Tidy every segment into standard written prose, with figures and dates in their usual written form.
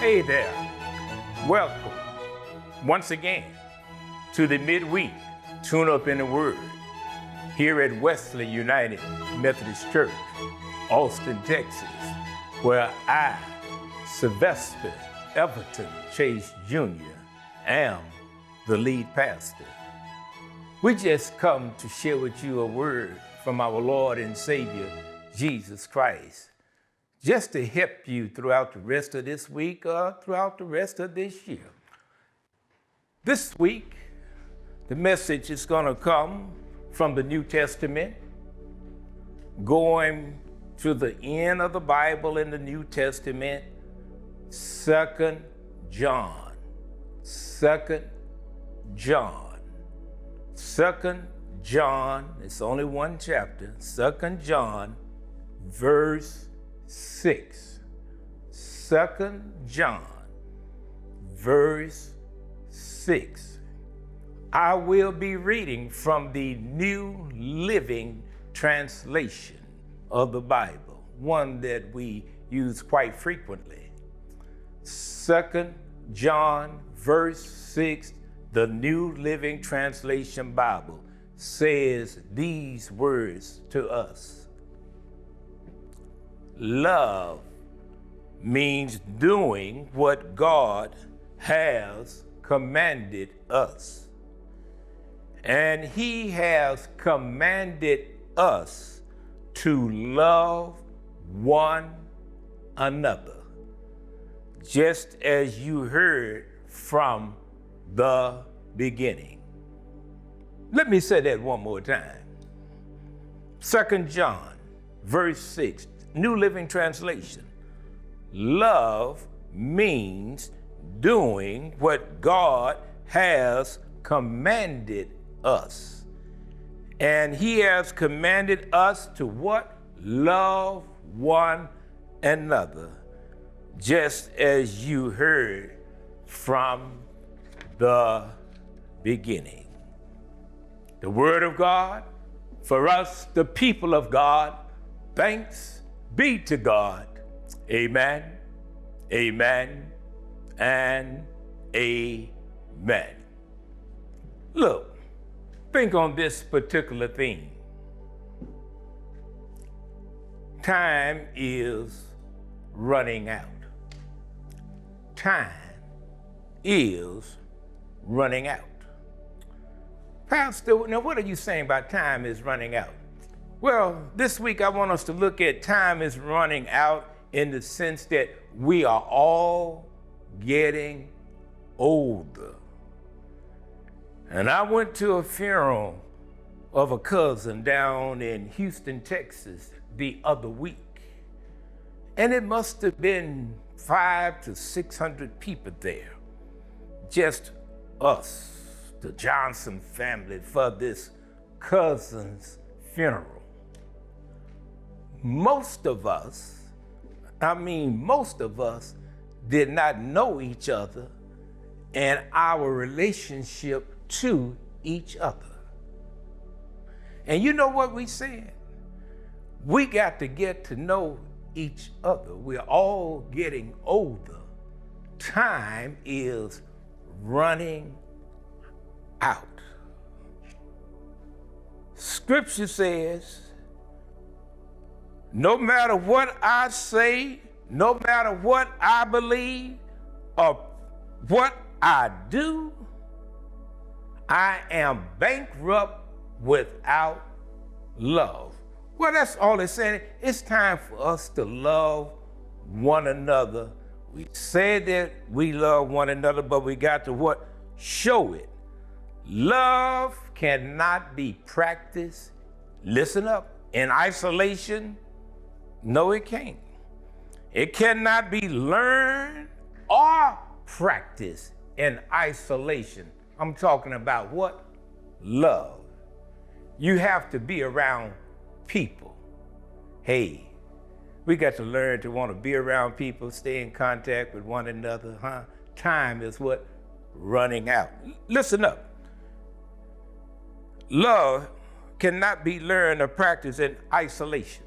Hey there, welcome once again to the midweek Tune Up in the Word here at Wesley United Methodist Church, Austin, Texas, where I, Sylvester Everton Chase Jr., am the lead pastor. We just come to share with you a word from our Lord and Savior, Jesus Christ, just to help you throughout the rest of this week or throughout the rest of this year. This week, the message is going to come from the New Testament, going to the end of the Bible in the New Testament, 2 John. 2 John. 2 John, it's only one chapter, 2 John, verse 6. 2 John, verse 6. I will be reading from the New Living Translation of the Bible, one that we use quite frequently. 2 John, verse 6, the New Living Translation Bible says these words to us. Love means doing what God has commanded us. And He has commanded us to love one another, just as you heard from the beginning. Let me say that one more time. 2 John, verse 6, New Living Translation. Love means doing what God has commanded us. And He has commanded us to what? Love one another, just as you heard from the beginning. The Word of God for us, the people of God. Thanks be to God. Amen, amen, and amen. Look, think on this particular theme. Time is running out. Time is running out. Pastor, now what are you saying about time is running out? Well, this week I want us to look at time is running out in the sense that we are all getting older. And I went to a funeral of a cousin down in Houston, Texas the other week. And it must have been 500 to 600 people there. Just us, the Johnson family, for this cousin's funeral. Most of us did not know each other and our relationship to each other. And you know what we said? We got to get to know each other. We're all getting older. Time is running out. Scripture says, no matter what I say, no matter what I believe, or what I do, I am bankrupt without love. Well, that's all it's saying. It's time for us to love one another. We say that we love one another, but we got to what? Show it. Love cannot be practiced, listen up, in isolation. No, it can't. It cannot be learned or practiced in isolation. I'm talking about what? Love. You have to be around people. Hey, we got to learn to want to be around people, stay in contact with one another, huh? Time is what? Running out. Listen up. Love cannot be learned or practiced in isolation.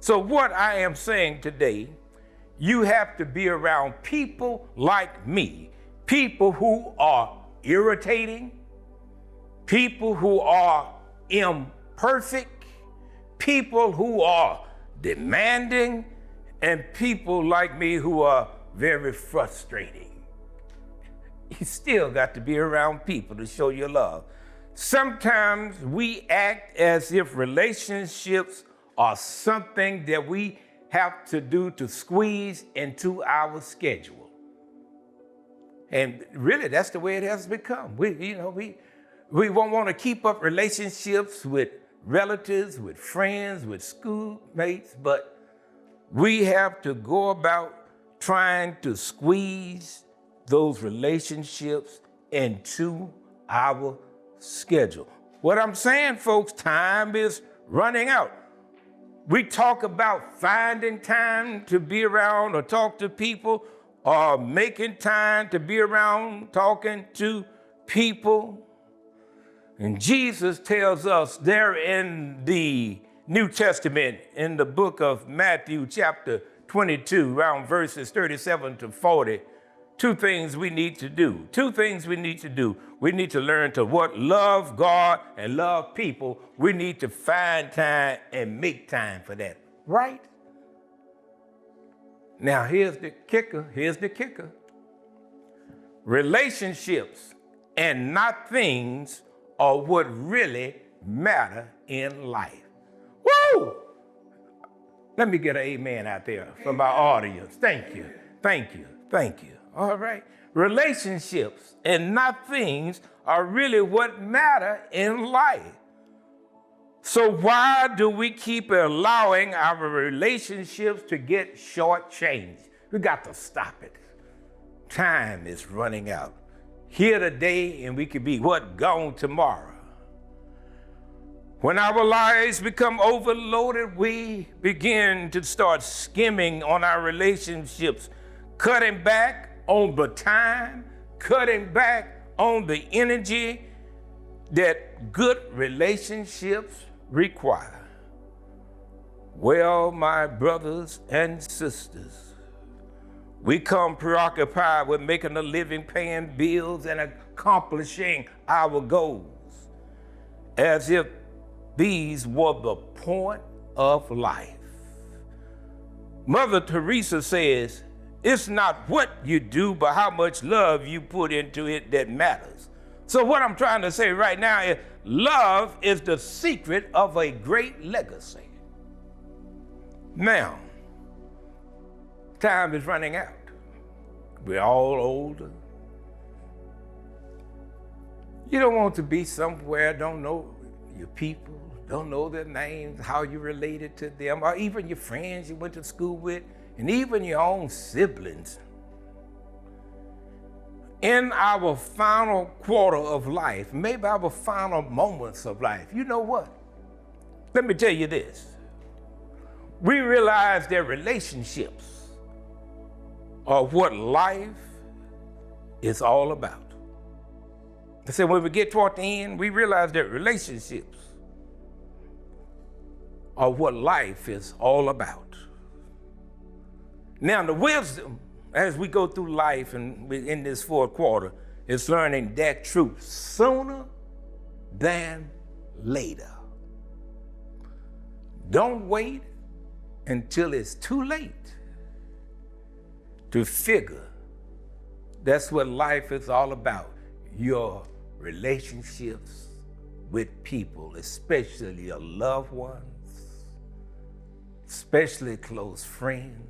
So what I am saying today, you have to be around people like me, people who are irritating, people who are imperfect, people who are demanding, and people like me who are very frustrating. You still got to be around people to show your love. Sometimes we act as if relationships are something that we have to do to squeeze into our schedule. And really, that's the way it has become. We won't want to keep up relationships with relatives, with friends, with schoolmates, but we have to go about trying to squeeze those relationships into our schedule. What I'm saying, folks, time is running out. We talk about finding time to be around or talk to people, or making time to be around talking to people. And Jesus tells us there in the New Testament, in the book of Matthew, chapter 22, around verses 37 to 40, two things we need to do. We need to learn to love God and love people. We need to find time and make time for that, right? Now, here's the kicker. Relationships and not things are what really matter in life. Woo! Let me get an amen out there from our audience. Thank you. All right. Relationships and not things are really what matter in life. So why do we keep allowing our relationships to get shortchanged? We got to stop it. Time is running out. Here today and we could be gone tomorrow. When our lives become overloaded, we begin to start skimming on our relationships, cutting back on the time, cutting back on the energy that good relationships require. Well, my brothers and sisters, we come preoccupied with making a living, paying bills, and accomplishing our goals as if these were the point of life. Mother Teresa says, it's not what you do, but how much love you put into it that matters. So what I'm trying to say right now is love is the secret of a great legacy. Now, time is running out. We're all older. You don't want to be somewhere, don't know your people, don't know their names, how you related to them, or even your friends you went to school with, and even your own siblings. In our final quarter of life, maybe our final moments of life, you know what? Let me tell you this. We realize that relationships are what life is all about. I said when we get toward the end, we realize that relationships are what life is all about. Now, the wisdom as we go through life and in this fourth quarter is learning that truth sooner than later. Don't wait until it's too late to figure that's what life is all about. Your relationships with people, especially your loved ones, especially close friends.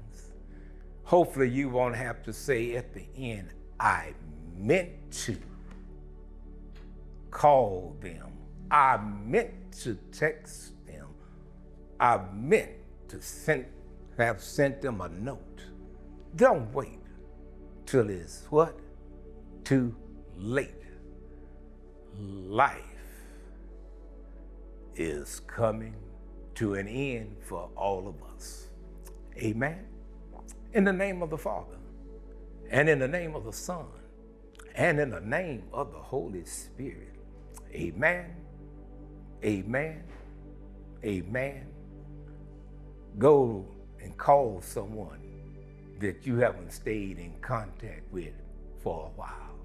Hopefully you won't have to say at the end, I meant to call them. I meant to text them. I meant to have sent them a note. Don't wait till it's what? Too late. Life is coming to an end for all of us. Amen. In the name of the Father, and in the name of the Son, and in the name of the Holy Spirit. Amen. Amen. Amen. Go and call someone that you haven't stayed in contact with for a while.